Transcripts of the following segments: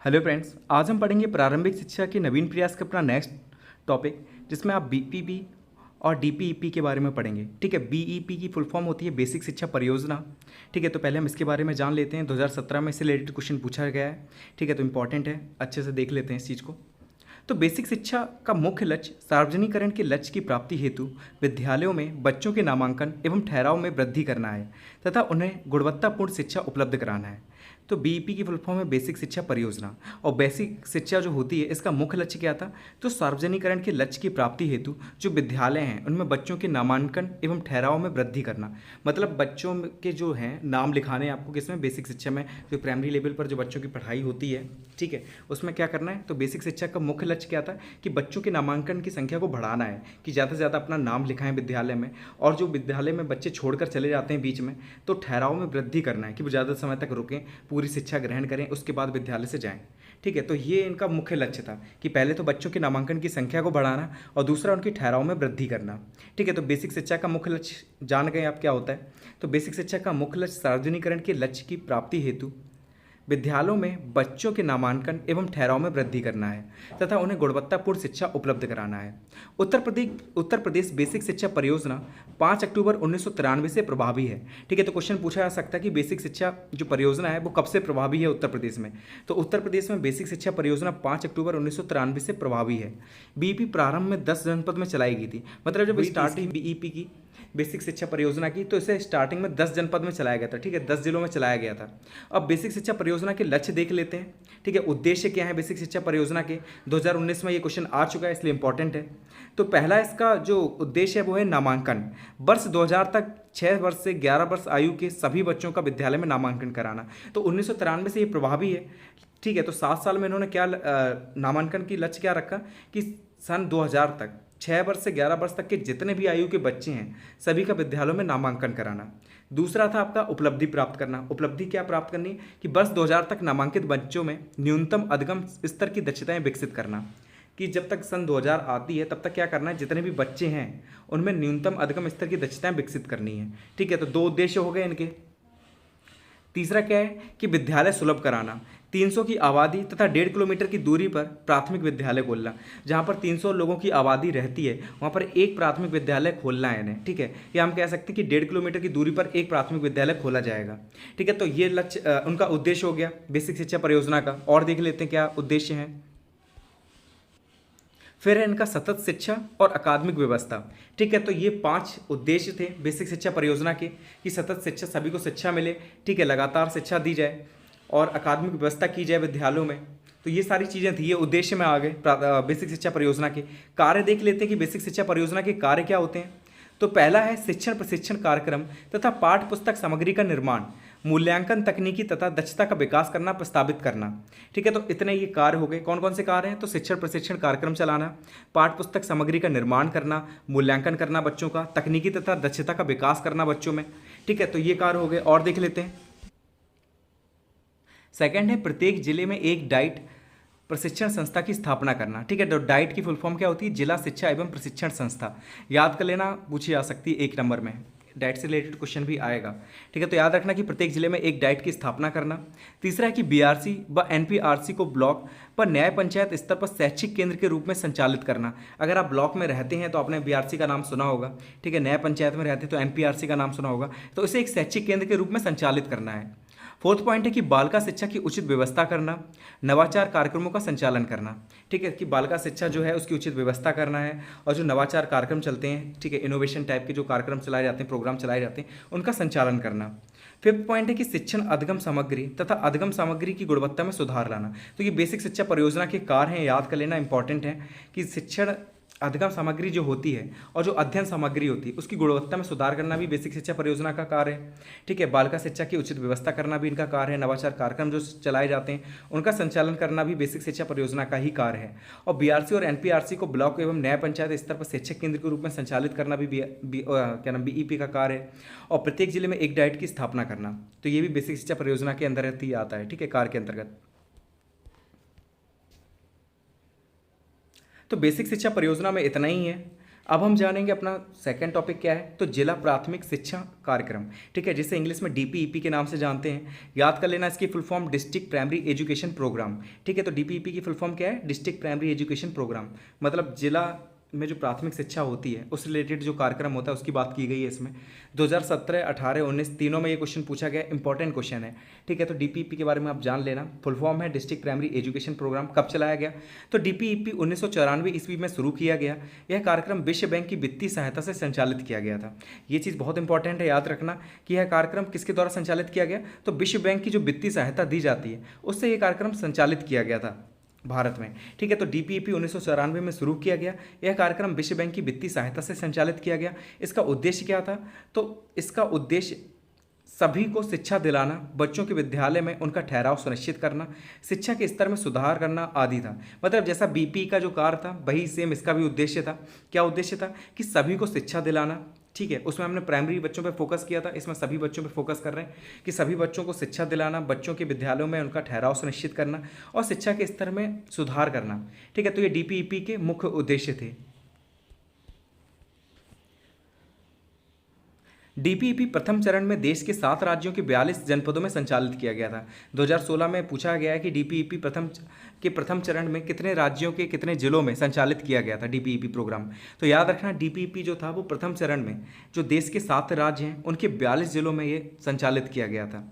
Hello friends, आज हम पढ़ेंगे प्रारंभिक शिक्षा के नवीन प्रयास का अपना नेक्स्ट टॉपिक, जिसमें आप बीपीपी और डीपीईपी के बारे में पढ़ेंगे। ठीक है, बीईपी की फुल फॉर्म होती है बेसिक शिक्षा परियोजना। ठीक है, तो पहले हम इसके बारे में जान लेते हैं। 2017 में इससे रिलेटेड क्वेश्चन पूछा गया है। ठीक है, तो इंपॉर्टेंट है, अच्छे से देख लेते हैं इस चीज़ को। तो बेसिक शिक्षा का मुख्य लक्ष्य सार्वजनिकरण के लक्ष्य की प्राप्ति हेतु विद्यालयों में बच्चों के नामांकन एवं ठहराव में वृद्धि करना है तथा उन्हें गुणवत्तापूर्ण शिक्षा उपलब्ध कराना है। तो बीईपी की फुल फॉर्म है बेसिक शिक्षा परियोजना। और बेसिक शिक्षा जो होती है, इसका मुख्य लक्ष्य क्या था? तो सार्वजनिकरण के लक्ष्य की प्राप्ति हेतु जो विद्यालय हैं उनमें बच्चों के नामांकन एवं ठहराव में वृद्धि करना। मतलब बच्चों के जो हैं नाम लिखाने आपको किसमें? बेसिक शिक्षा में। जो प्राइमरी लेवल पर जो बच्चों की पढ़ाई होती है, ठीक है, उसमें क्या करना है? तो बेसिक शिक्षा का मुख्य लक्ष्य क्या था कि बच्चों के नामांकन की संख्या को बढ़ाना है, कि ज़्यादा से ज़्यादा अपना नाम लिखाएं विद्यालय में। और जो विद्यालय में बच्चे छोड़कर चले जाते हैं बीच में, तो ठहराव में वृद्धि करना है कि वो ज़्यादा समय तक रुकें, पूरी शिक्षा ग्रहण करें, उसके बाद विद्यालय से जाएं। ठीक है, तो ये इनका मुख्य लक्ष्य था कि पहले तो बच्चों के नामांकन की संख्या को बढ़ाना और दूसरा उनके ठहराव में वृद्धि करना। ठीक है, तो बेसिक शिक्षा का मुख्य लक्ष्य जान गए आप क्या होता है। तो बेसिक शिक्षा का मुख्य लक्ष्य सार्वजनिकरण के लक्ष्य की प्राप्ति हेतु विद्यालयों में बच्चों के नामांकन एवं ठहराव में वृद्धि करना है तथा उन्हें गुणवत्तापूर्ण शिक्षा उपलब्ध कराना है। उत्तर प्रदेश बेसिक शिक्षा परियोजना 5 अक्टूबर 1993 से प्रभावी है। ठीक है, तो क्वेश्चन पूछा जा सकता है कि बेसिक शिक्षा जो परियोजना है वो कब से प्रभावी है उत्तर प्रदेश में। तो उत्तर प्रदेश में बेसिक शिक्षा परियोजना 5 अक्टूबर 1993 से प्रभावी है। बीईपी प्रारंभ में 10 जनपद में चलाई गई थी। मतलब जब स्टार्टिंग बीईपी की बेसिक शिक्षा परियोजना की, तो इसे स्टार्टिंग में 10 जनपद में चलाया गया था। ठीक है, 10 जिलों में चलाया गया था। अब बेसिक शिक्षा परियोजना के लक्ष्य देख लेते हैं। ठीक है, उद्देश्य क्या है बेसिक शिक्षा परियोजना के? 2019 में ये क्वेश्चन आ चुका है, इसलिए इंपॉर्टेंट है। तो पहला इसका जो उद्देश्य है वो है नामांकन। वर्ष 2000 तक 6 वर्ष से 11 वर्ष आयु के सभी बच्चों का विद्यालय में नामांकन कराना। तो 1993 से ये प्रभावी है। ठीक है, तो 7 साल में इन्होंने क्या नामांकन की लक्ष्य क्या रखा कि सन 2000 तक 6 वर्ष से 11 वर्ष तक के जितने भी आयु के बच्चे हैं सभी का विद्यालयों में नामांकन कराना। दूसरा था आपका उपलब्धि प्राप्त करना। उपलब्धि क्या प्राप्त करनी? कि वर्ष 2000 तक नामांकित बच्चों में न्यूनतम अधिगम स्तर की दक्षताएं विकसित करना। कि जब तक सन 2000 आती है तब तक क्या करना है, जितने भी बच्चे हैं उनमें न्यूनतम अधिगम स्तर की दक्षताएं विकसित करनी है। ठीक है, तो 2 उद्देश्य हो गए इनके। तीसरा क्या है कि विद्यालय सुलभ कराना। 300 की आबादी तथा 1.5 किलोमीटर की दूरी पर प्राथमिक विद्यालय खोलना। जहाँ पर 300 लोगों की आबादी रहती है वहाँ पर एक प्राथमिक विद्यालय खोलना है इन्हें। ठीक है, या हम कह सकते हैं कि 1.5 किलोमीटर की दूरी पर एक प्राथमिक विद्यालय खोला जाएगा। ठीक है, तो ये लक्ष्य उनका उद्देश्य हो गया बेसिक शिक्षा परियोजना का। और देख लेते हैं क्या उद्देश्य है। फिर है इनका सतत शिक्षा और अकादमिक व्यवस्था। ठीक है, तो ये 5 उद्देश्य थे बेसिक शिक्षा परियोजना के, कि सतत शिक्षा, सभी को शिक्षा मिले। ठीक है, लगातार शिक्षा दी जाए और अकादमिक व्यवस्था की जाए विद्यालयों में। तो ये सारी चीज़ें थी, ये उद्देश्य में आ गए बेसिक शिक्षा परियोजना के। कार्य देख लेते हैं कि बेसिक शिक्षा परियोजना के कार्य क्या होते हैं। तो पहला है शिक्षण प्रशिक्षण कार्यक्रम तथा पाठ्य पुस्तक सामग्री का निर्माण, मूल्यांकन तकनीकी तथा दक्षता का विकास करना, प्रस्तावित करना। ठीक है, तो इतने ये कार्य हो गए। कौन कौन से कार्य हैं? तो शिक्षण प्रशिक्षण कार्यक्रम चलाना, पाठ्य पुस्तक सामग्री का निर्माण करना, मूल्यांकन करना बच्चों का, तकनीकी तथा दक्षता का विकास करना बच्चों में। ठीक है, तो ये कार्य हो गए। और देख लेते हैं। सेकंड है प्रत्येक जिले में एक डाइट प्रशिक्षण संस्था की स्थापना करना। ठीक है, तो डाइट की फुल फॉर्म क्या होती है? जिला शिक्षा एवं प्रशिक्षण संस्था। याद कर लेना, पूछी जा सकती है 1 नंबर में, डाइट से रिलेटेड क्वेश्चन भी आएगा। ठीक है, तो याद रखना कि प्रत्येक जिले में एक डाइट की स्थापना करना। तीसरा है कि बीआरसी व एनपीआरसी को ब्लॉक पर न्याय पंचायत स्तर पर शैक्षिक केंद्र के रूप में संचालित करना। अगर आप ब्लॉक में रहते हैं तो आपने बीआरसी का नाम सुना होगा। ठीक है, न्याय पंचायत में रहते हैं तो एनपीआरसी का नाम सुना होगा। तो इसे एक शैक्षिक केंद्र के रूप में संचालित करना है। फोर्थ पॉइंट है कि बालिका शिक्षा की उचित व्यवस्था करना, नवाचार कार्यक्रमों का संचालन करना। ठीक है, कि बालिका शिक्षा जो है उसकी उचित व्यवस्था करना है और जो नवाचार कार्यक्रम चलते हैं, ठीक है, इनोवेशन टाइप के जो कार्यक्रम चलाए जाते हैं, प्रोग्राम चलाए जाते हैं, उनका संचालन करना। फिफ्थ पॉइंट है कि शिक्षण अधिगम सामग्री तथा अधिगम सामग्री की गुणवत्ता में सुधार लाना। तो ये बेसिक शिक्षा परियोजना के कार्य हैं, याद कर लेना, इंपॉर्टेंट है कि शिक्षण अधिगम सामग्री जो होती है और जो अध्ययन सामग्री होती है उसकी गुणवत्ता में सुधार करना भी बेसिक शिक्षा परियोजना का कार्य है। ठीक है, बालिका शिक्षा की उचित व्यवस्था करना भी इनका कार्य है। नवाचार कार्यक्रम जो चलाए जाते हैं उनका संचालन करना भी बेसिक शिक्षा परियोजना का ही कार्य है। और बीआरसी और एनपीआरसी को ब्लॉक एवं न्याय पंचायत स्तर पर शैक्षिक केंद्र के रूप में संचालित करना भी क्या नाम बीईपी का कार्य है। और प्रत्येक जिले में एक डाइट की स्थापना करना, तो ये भी बेसिक शिक्षा परियोजना के अंतर्गत ही आता है। ठीक है, कार्य के अंतर्गत। तो बेसिक शिक्षा परियोजना में इतना ही है। अब हम जानेंगे अपना सेकंड टॉपिक क्या है, तो जिला प्राथमिक शिक्षा कार्यक्रम, ठीक है, जिसे इंग्लिश में डीपीईपी के नाम से जानते हैं। याद कर लेना इसकी full form district primary education programme, ठीक है। तो डीपीईपी की फुल फॉर्म क्या है, डिस्ट्रिक्ट प्राइमरी एजुकेशन प्रोग्राम, मतलब जिला में जो प्राथमिक शिक्षा होती है उस रिलेटेड जो कार्यक्रम होता है उसकी बात की गई है इसमें। 2017, 18, 19 तीनों में ये क्वेश्चन पूछा गया, इंपॉर्टेंट क्वेश्चन है, ठीक है। तो डीपीईपी के बारे में आप जान लेना। फुल फॉर्म है डिस्ट्रिक्ट प्राइमरी एजुकेशन प्रोग्राम। कब चलाया गया, तो डीपीईपी 1994 ईस्वी में शुरू किया गया। यह कार्यक्रम विश्व बैंक की वित्तीय सहायता से संचालित किया गया था। ये चीज़ बहुत इंपॉर्टेंट है, याद रखना कि यह कार्यक्रम किसके द्वारा संचालित किया गया, तो विश्व बैंक की जो वित्तीय सहायता दी जाती है उससे ये कार्यक्रम संचालित किया गया था भारत में, ठीक है। तो डीपीईपी 1994 में शुरू किया गया। यह कार्यक्रम विश्व बैंक की वित्तीय सहायता से संचालित किया गया। इसका उद्देश्य क्या था, तो इसका उद्देश्य सभी को शिक्षा दिलाना, बच्चों के विद्यालय में उनका ठहराव सुनिश्चित करना, शिक्षा के स्तर में सुधार करना आदि था। मतलब जैसा बीपी का जो कार्य था वही सेम इसका भी उद्देश्य था। क्या उद्देश्य था, कि सभी को शिक्षा दिलाना, ठीक है। उसमें हमने प्राइमरी बच्चों पे फोकस किया था, इसमें सभी बच्चों पे फोकस कर रहे हैं कि सभी बच्चों को शिक्षा दिलाना, बच्चों के विद्यालयों में उनका ठहराव सुनिश्चित करना और शिक्षा के स्तर में सुधार करना, ठीक है। तो ये डीपीईपी के मुख्य उद्देश्य थे। डीपीईपी प्रथम चरण में देश के 7 राज्यों के 42 जनपदों में संचालित किया गया था। 2016 में पूछा गया है कि डीपीईपी प्रथम चरण में कितने राज्यों के कितने जिलों में संचालित किया गया था डीपीईपी प्रोग्राम। तो याद रखना डीपीईपी जो था वो प्रथम चरण में जो देश के 7 राज्य हैं उनके 42 जिलों में ये संचालित किया गया था।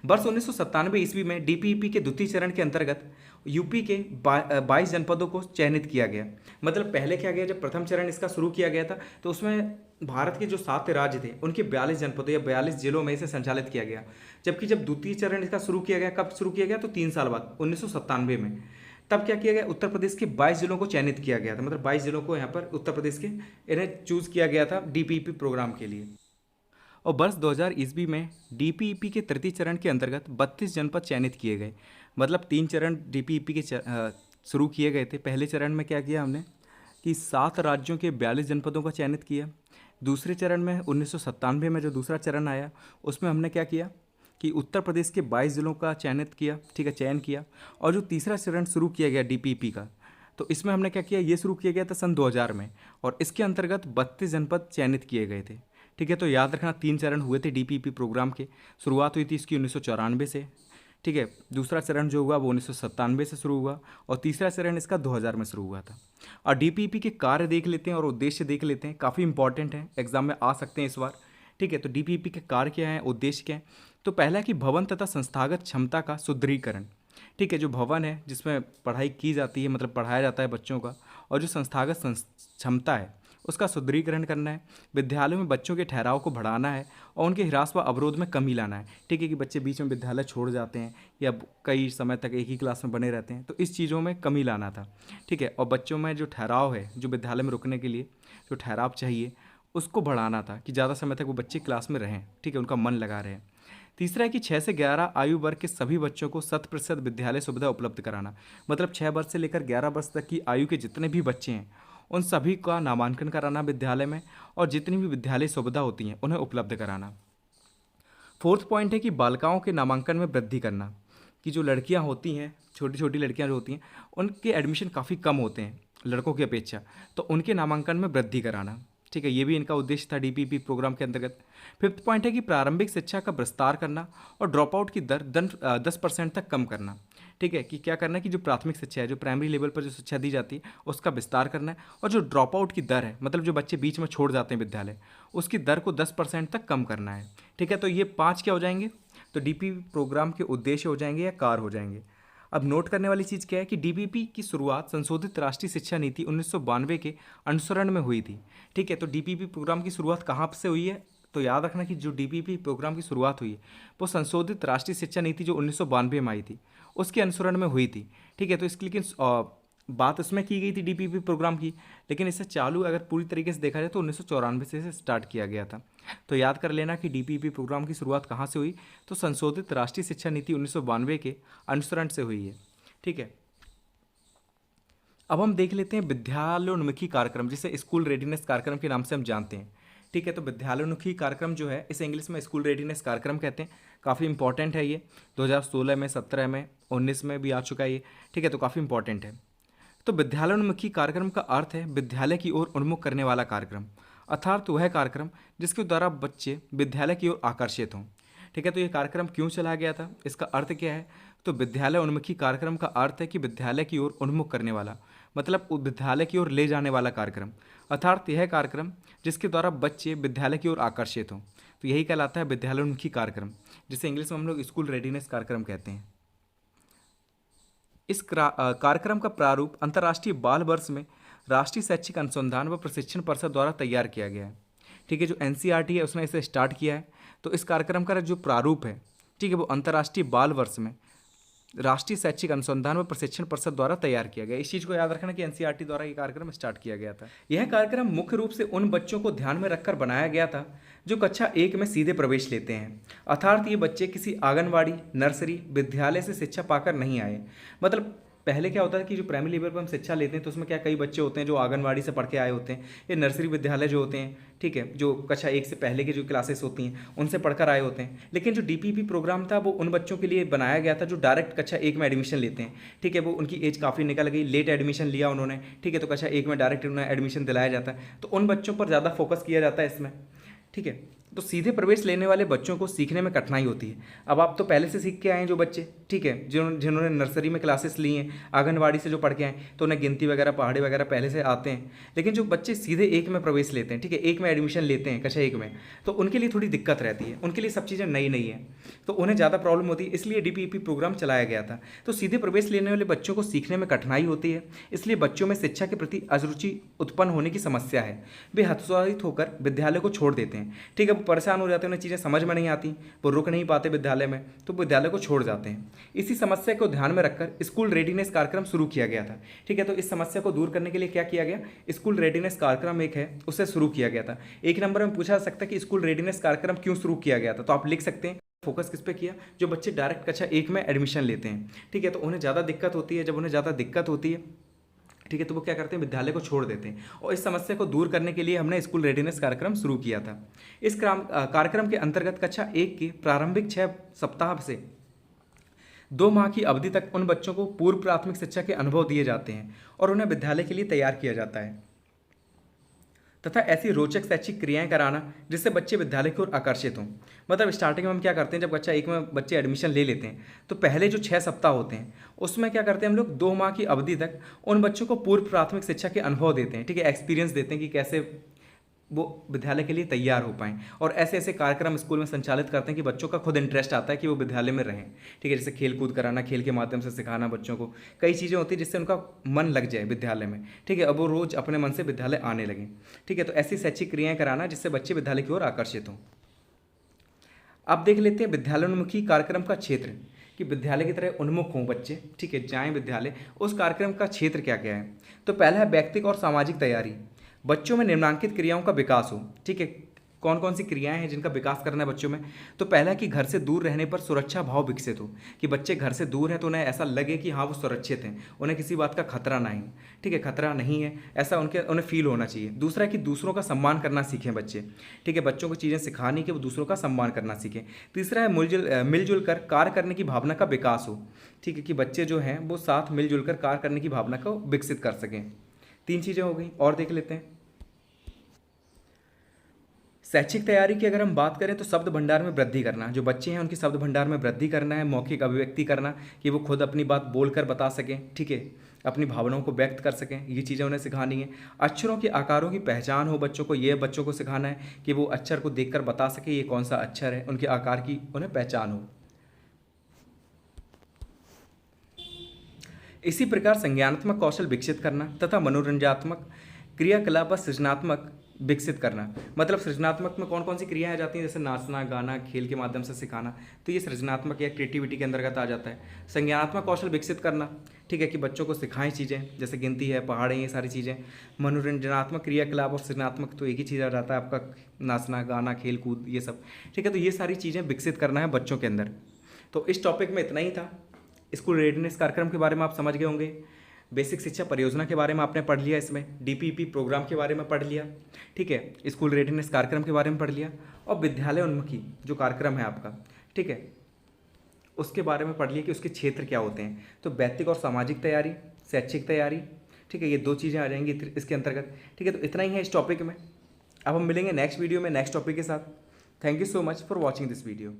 वर्ष 1997 ईस्वी में डीपीईपी के द्वितीय चरण के अंतर्गत यूपी के 22 जनपदों को चयनित किया गया। मतलब पहले क्या गया, जब प्रथम चरण इसका शुरू किया गया था तो उसमें भारत के जो 7 राज्य थे उनके 42 जनपदों या 42 जिलों में इसे संचालित किया गया। जबकि जब द्वितीय चरण इसका शुरू किया गया, कब शुरू किया गया, तो 3 साल बाद 1997 में। तब क्या किया गया, उत्तर प्रदेश के 22 जिलों को चयनित किया गया था। मतलब 22 जिलों को यहाँ पर उत्तर प्रदेश के इन्हें चूज किया गया था डीपीईपी प्रोग्राम के लिए। और वर्ष 2000 ईस्वी में डीपीईपी के तृतीय चरण के अंतर्गत 32 जनपद चयनित किए गए। मतलब 3 चरण डीपीईपी के शुरू किए गए थे। पहले चरण में क्या किया हमने कि 7 राज्यों के 42 जनपदों का चयनित किया। दूसरे चरण में 1997 में जो दूसरा चरण आया उसमें हमने क्या किया कि उत्तर प्रदेश के 22 जिलों का चयनित किया, ठीक है, चयन किया। और जो तीसरा चरण शुरू किया गया डीपीईपी का, तो इसमें हमने क्या किया, ये शुरू किया गया था सन 2000 में और इसके अंतर्गत 32 जनपद चयनित किए गए थे, ठीक है। तो याद रखना 3 चरण हुए थे डीपीईपी प्रोग्राम के। शुरुआत हुई थी इसकी 1994 से, ठीक है। दूसरा चरण जो हुआ वो 1997 से शुरू हुआ और तीसरा चरण इसका 2000 में शुरू हुआ था। और डीपीईपी के कार्य देख लेते हैं और उद्देश्य देख लेते हैं, काफ़ी इंपॉर्टेंट है, एग्जाम में आ सकते हैं इस बार, ठीक है। तो डीपीईपी के कार्य क्या है, उद्देश्य क्या है, तो पहला है कि भवन तथा संस्थागत क्षमता का सुदृढ़ीकरण, ठीक है। जो भवन है जिसमें पढ़ाई की जाती है, मतलब पढ़ाया जाता है बच्चों का, और जो संस्थागत क्षमता है उसका सुदृढ़ीकरण करना है। विद्यालयों में बच्चों के ठहराव को बढ़ाना है और उनके हिरास व अवरोध में कमी लाना है, ठीक है। कि बच्चे बीच में विद्यालय छोड़ जाते हैं या कई समय तक एक ही क्लास में बने रहते हैं, तो इस चीज़ों में कमी लाना था, ठीक है। और बच्चों में जो ठहराव है, जो विद्यालय में रुकने के लिए जो ठहराव चाहिए उसको बढ़ाना था कि ज़्यादा समय तक वो बच्चे क्लास में रहें, ठीक है, उनका मन लगा रहे। तीसरा है कि 6 से 11 आयु वर्ग के सभी बच्चों को 100% विद्यालय सुविधा उपलब्ध कराना। मतलब 6 वर्ष से लेकर 11 वर्ष तक की आयु के जितने भी बच्चे हैं उन सभी का नामांकन कराना विद्यालय में और जितनी भी विद्यालय सुविधा होती हैं उन्हें उपलब्ध कराना। फोर्थ पॉइंट है कि बालिकाओं के नामांकन में वृद्धि करना, कि जो लड़कियां होती हैं, छोटी छोटी लड़कियां जो होती हैं, उनके एडमिशन काफ़ी कम होते हैं लड़कों की अपेक्षा, तो उनके नामांकन में वृद्धि कराना, ठीक है। ये भी इनका उद्देश्य था डीपीईपी प्रोग्राम के अंतर्गत। फिफ्थ पॉइंट है कि प्रारंभिक शिक्षा का विस्तार करना और ड्रॉप आउट की दर 10% तक कम करना, ठीक है। कि क्या करना है कि जो प्राथमिक शिक्षा है, जो प्राइमरी लेवल पर जो शिक्षा दी जाती है उसका विस्तार करना है और जो ड्रॉप आउट की दर है, मतलब जो बच्चे बीच में छोड़ जाते हैं विद्यालय, उसकी दर को 10% तक कम करना है, ठीक है। तो ये 5 क्या हो जाएंगे, तो डीपीईपी प्रोग्राम के उद्देश्य हो जाएंगे या कार्य हो जाएंगे। अब नोट करने वाली चीज़ क्या है कि डीपीईपी की शुरुआत संशोधित राष्ट्रीय शिक्षा नीति 1992 के अनुसरण में हुई थी, ठीक है। तो डीपीईपी प्रोग्राम की शुरुआत कहाँ से हुई है, तो याद रखना कि जो डीपीईपी प्रोग्राम की शुरुआत हुई है वो संशोधित राष्ट्रीय शिक्षा नीति जो 1992 में आई थी उसके अनुसरण में हुई थी, ठीक है। तो इसकी लेकिन बात उसमें की गई थी डीपीईपी प्रोग्राम की, लेकिन इसे चालू अगर पूरी तरीके से देखा जाए तो 1994 से स्टार्ट किया गया था। तो याद कर लेना कि डीपीईपी प्रोग्राम की शुरुआत कहाँ से हुई, तो संशोधित राष्ट्रीय शिक्षा नीति 1992 के अनुसरण से हुई है, ठीक है। अब हम देख लेते हैं विद्यालयोन्मुखी कार्यक्रम, जिसे स्कूल रेडीनेस कार्यक्रम के नाम से हम जानते हैं, ठीक है। तो विद्यालयोन्मुखी कार्यक्रम जो है इसे इंग्लिश में स्कूल रेडीनेस कार्यक्रम कहते हैं। काफ़ी इंपॉर्टेंट है ये, 2016 में, 17 में, 19 में भी आ चुका है ये, ठीक है। तो काफ़ी इंपॉर्टेंट है। तो विद्यालयोन्मुखी कार्यक्रम का अर्थ है विद्यालय की ओर उन्मुख करने वाला कार्यक्रम, अर्थात वह कार्यक्रम जिसके द्वारा बच्चे विद्यालय की ओर आकर्षित हों। ठीक है, तो ये कार्यक्रम क्यों चलाया गया था, इसका अर्थ क्या है? तो विद्यालय उन्मुखी कार्यक्रम का अर्थ है कि विद्यालय की ओर उन्मुख करने वाला, मतलब विद्यालय की ओर ले जाने वाला कार्यक्रम, अर्थात यह कार्यक्रम जिसके द्वारा बच्चे विद्यालय की ओर आकर्षित हों। तो यही कहलाता है विद्यालयोन्मुखी कार्यक्रम, जिसे इंग्लिश में हम लोग स्कूल रेडीनेस कार्यक्रम कहते हैं। इस कार्यक्रम का प्रारूप अंतर्राष्ट्रीय बाल वर्ष में राष्ट्रीय शैक्षिक अनुसंधान व प्रशिक्षण परिषद द्वारा तैयार किया गया है। ठीक है, जो एनसीईआरटी है उसने इसे स्टार्ट किया है। तो इस कार्यक्रम का जो प्रारूप है, ठीक है, वो अंतर्राष्ट्रीय बाल वर्ष में राष्ट्रीय शैक्षिक अनुसंधान व प्रशिक्षण परिषद द्वारा तैयार किया गया। इस चीज़ को याद रखना कि एनसीईआरटी द्वारा ये कार्यक्रम स्टार्ट किया गया था। यह कार्यक्रम मुख्य रूप से उन बच्चों को ध्यान में रखकर बनाया गया था जो कक्षा 1 में सीधे प्रवेश लेते हैं, अर्थात ये बच्चे किसी आंगनवाड़ी, नर्सरी, विद्यालय से शिक्षा पाकर नहीं आए। मतलब पहले क्या होता है कि जो प्राइमरी लेवल पर हम शिक्षा लेते हैं तो उसमें क्या कई बच्चे होते हैं जो आंगनवाड़ी से पढ़ के आए होते हैं, ये नर्सरी विद्यालय जो होते हैं, ठीक है, जो कक्षा 1 से पहले की जो क्लासेस होती हैं उनसे पढ़कर आए होते हैं। लेकिन जो डीपीपी प्रोग्राम था वो उन बच्चों के लिए बनाया गया था जो डायरेक्ट कक्षा 1 में एडमिशन लेते हैं। ठीक है, वो उनकी एज काफ़ी निकल गई, लेट एडमिशन लिया उन्होंने, ठीक है, तो कक्षा 1 में डायरेक्ट उन्हें एडमिशन दिलाया जाता है, तो उन बच्चों पर ज़्यादा फोकस किया जाता है इसमें। ठीक है, तो सीधे प्रवेश लेने वाले बच्चों को सीखने में कठिनाई होती है। अब आप तो पहले से सीख के आए हैं जो बच्चे, ठीक है, जिन्होंने नर्सरी में क्लासेस ली हैं, आंगनवाड़ी से जो पढ़ के आए, तो उन्हें गिनती वगैरह, पहाड़ी वगैरह पहले से आते हैं। लेकिन जो बच्चे सीधे 1 में प्रवेश लेते हैं, ठीक है, 1 में एडमिशन लेते हैं कक्षा 1 में, तो उनके लिए थोड़ी दिक्कत रहती है, उनके लिए सब चीज़ें नई नई हैं, तो उन्हें ज़्यादा प्रॉब्लम होती है। इसलिए डीपीपी प्रोग्राम चलाया गया था। तो सीधे प्रवेश लेने वाले बच्चों को सीखने में कठिनाई होती है, इसलिए बच्चों में शिक्षा के प्रति अरुचि उत्पन्न होने की समस्या है। वे हतोत्साहित होकर विद्यालय को छोड़ देते हैं। ठीक है, वो परेशान हो जाते हैं, चीज़ें समझ में नहीं आती, वो रुक नहीं पाते विद्यालय में, तो विद्यालय को छोड़ जाते हैं। इसी समस्या को ध्यान में रखकर स्कूल रेडीनेस कार्यक्रम शुरू किया गया था। ठीक है, तो इस समस्या को दूर करने के लिए क्या किया गया, स्कूल रेडीनेस कार्यक्रम एक है उसे शुरू किया गया था। एक नंबर में पूछा जा सकता है कि स्कूल रेडीनेस कार्यक्रम क्यों शुरू किया गया था, तो आप लिख सकते हैं फोकस किस पे किया, जो बच्चे डायरेक्ट कक्षा 1 में एडमिशन लेते हैं। ठीक है, तो उन्हें ज़्यादा दिक्कत होती है, जब उन्हें ज़्यादा दिक्कत होती है, ठीक है, तो वो क्या करते हैं, विद्यालय को छोड़ देते हैं। और इस समस्या को दूर करने के लिए हमने स्कूल रेडीनेस कार्यक्रम शुरू किया था। इस कार्यक्रम के अंतर्गत कक्षा 1 के प्रारंभिक 6 सप्ताह से 2 माह की अवधि तक उन बच्चों को पूर्व प्राथमिक शिक्षा के अनुभव दिए जाते हैं और उन्हें विद्यालय के लिए तैयार किया जाता है, तथा ऐसी रोचक शैक्षिक क्रियाएं कराना जिससे बच्चे विद्यालय की ओर आकर्षित हों। मतलब स्टार्टिंग में हम क्या करते हैं, जब कक्षा 1 में बच्चे एडमिशन ले लेते हैं तो पहले जो 6 सप्ताह होते हैं उसमें क्या करते हैं हम लोग, 2 माह की अवधि तक उन बच्चों को पूर्व प्राथमिक शिक्षा के अनुभव देते हैं। ठीक है, एक्सपीरियंस देते हैं कि कैसे वो विद्यालय के लिए तैयार हो पाएँ, और ऐसे ऐसे कार्यक्रम स्कूल में संचालित करते हैं कि बच्चों का खुद इंटरेस्ट आता है कि वो विद्यालय में रहें। ठीक है, जैसे खेल कूद कराना, खेल के माध्यम से सिखाना बच्चों को, कई चीज़ें होती हैं जिससे उनका मन लग जाए विद्यालय में। ठीक है, अब वो रोज़ अपने मन से विद्यालय आने लगें। ठीक है, तो ऐसी शैक्षिक क्रियाएँ कराना जिससे बच्चे विद्यालय की ओर आकर्षित हों। अब देख लेते हैं विद्यालयोन्मुखी कार्यक्रम का क्षेत्र, कि विद्यालय की तरह उन्मुख हों बच्चे, ठीक है, जाएँ विद्यालय। उस कार्यक्रम का क्षेत्र क्या क्या है, तो पहला है व्यक्तिगत और सामाजिक तैयारी। बच्चों में निम्नलिखित क्रियाओं का विकास हो। ठीक है, कौन कौन सी क्रियाएं हैं जिनका विकास करना है बच्चों में, तो पहला है कि घर से दूर रहने पर सुरक्षा भाव विकसित हो, कि बच्चे घर से दूर हैं तो उन्हें ऐसा लगे कि हाँ वो सुरक्षित हैं, उन्हें किसी बात का खतरा नहीं। ठीक है, खतरा नहीं है ऐसा उन्हें फील होना चाहिए। दूसरा है कि दूसरों का सम्मान करना सीखें बच्चे। ठीक है, बच्चों को चीज़ें सिखानी कि वो दूसरों का सम्मान करना सीखें। तीसरा है मिलजुल कर कार्य करने की भावना का विकास हो। ठीक है, कि बच्चे जो हैं वो साथ मिलजुल कर कार्य करने की भावना को विकसित कर सकें। 3 चीज़ें हो गई, और देख लेते हैं। शैक्षिक तैयारी की अगर हम बात करें तो शब्द भंडार में वृद्धि करना, जो बच्चे हैं उनकी शब्द भंडार में वृद्धि करना है। मौखिक अभिव्यक्ति करना, कि वो खुद अपनी बात बोलकर बता सकें, ठीक है, अपनी भावनाओं को व्यक्त कर सकें, ये चीज़ें उन्हें सिखानी है। अक्षरों के आकारों की पहचान हो बच्चों को, ये बच्चों को सिखाना है कि वो अक्षर को देखकर बता सके ये कौन सा अक्षर है, उनके आकार की उन्हें पहचान हो। इसी प्रकार संज्ञानात्मक कौशल विकसित करना तथा मनोरंजनात्मक क्रियाकलाप व सृजनात्मक विकसित करना। मतलब सृजनात्मक में कौन कौन सी क्रियाएं आ जाती हैं, जैसे नाचना, गाना, खेल के माध्यम से सिखाना, तो ये सृजनात्मक या क्रिएटिविटी के अंतर्गत आ जाता है। संज्ञानात्मक कौशल विकसित करना, ठीक है, कि बच्चों को सिखाएं चीज़ें, जैसे गिनती है, पहाड़े, ये सारी चीज़ें। मनोरंजनात्मक क्रियाकलाप और सृजनात्मक तो एक ही चीज़ आ जाता है आपका, नाचना, गाना, खेल कूद, ये सब। ठीक है, तो ये सारी चीज़ें विकसित करना है बच्चों के अंदर। तो इस टॉपिक में इतना ही था। स्कूल रेडीनेस कार्यक्रम के बारे में आप समझ गए होंगे। बेसिक शिक्षा परियोजना के बारे में आपने पढ़ लिया, इसमें डीपीपी प्रोग्राम के बारे में पढ़ लिया, ठीक है, स्कूल रेडीनेस कार्यक्रम के बारे में पढ़ लिया, और विद्यालय उन्मुखी जो कार्यक्रम है आपका, ठीक है, उसके बारे में पढ़ लिया कि उसके क्षेत्र क्या होते हैं। तो व्यक्तिगत और सामाजिक तैयारी, शैक्षिक तैयारी, ठीक है, ये 2 चीज़ें आ जाएंगी इसके अंतर्गत। ठीक है, तो इतना ही है इस टॉपिक में। अब हम मिलेंगे नेक्स्ट वीडियो में नेक्स्ट टॉपिक के साथ। Thank you so much for watching this video.